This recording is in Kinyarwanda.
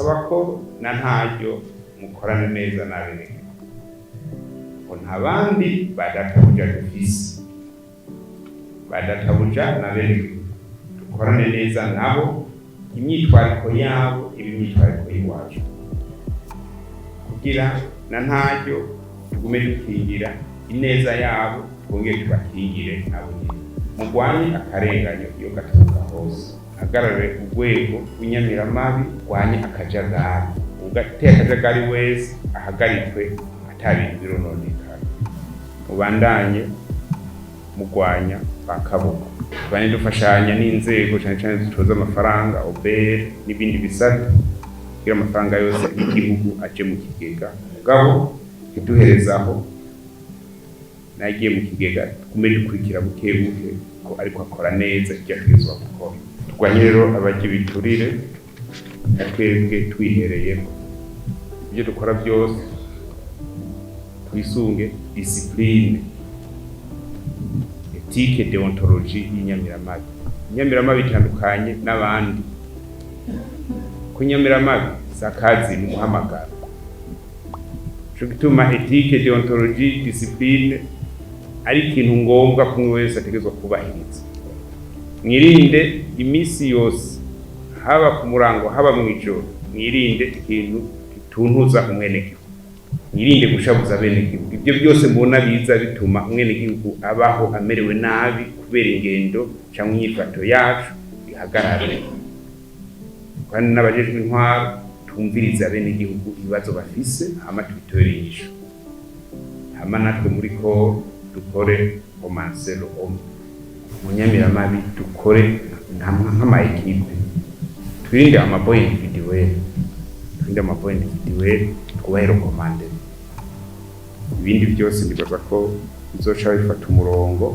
turabasaba ko na ntaryo mukorane neza n'abenegihugu ko nta bandi badatabuja dufise badatabuja n'abenegihugu dukorane neza nabo imyitwariko yabo imyitwariko y'iwacu kugira na ntaryo tugume dukingira ineza yabo twongere tubakingire nabo nyine mugwanye akarenganyo iyo gaturuka hose hagarare urwego rw'inyamiramabi rwanye akajagari ugateye akajagari wese ahagarikwe atabintu birononekana mubandanye mugwanya bakaboko bane dufashanya n'inzego cyane cyane zitoza amafaranga obere n'ibindi bisata kugira amafaranga yose y'igihugu aje mu kigega mugabo kiduherezaho nagiye mu kigega kume dukurikira buke buke ko ariko akora neza icyatezwa gukora turwanye rero abaje biturire twebwe twihereyemo ibyo dukora byose twisunge discipline ethique deontologie y'inyamiramabi inyamiramabi itandukanye n'abandi kunyamiramabi sakazi ni muhamagaro cyo gituma ethique deontologie discipline ari ikintu ngombwa kumwe wese ategezwa kubahiriza mwirinde imisi yose haba ku murango haba mu ijoro mwirinde ikintu gituntuza umwenegihugu mwirinde gushabuza abenegihugu ibyo byose mubona biza bituma umwenegihugu abaho amerewe nabi kubera ingendo cyangwa inyifato yacu ihagarare kandi n'abajejwe intwaro tumviriza abenegihugu ibibazo bafise hama tubitore inyishu hama natwe muri ko dukore romancero munyamiramabi dukore nk'ama ekipe twirinde amapoint individuel twubahero komande ibindi byose ndibaza ko bizoca bifata umurongo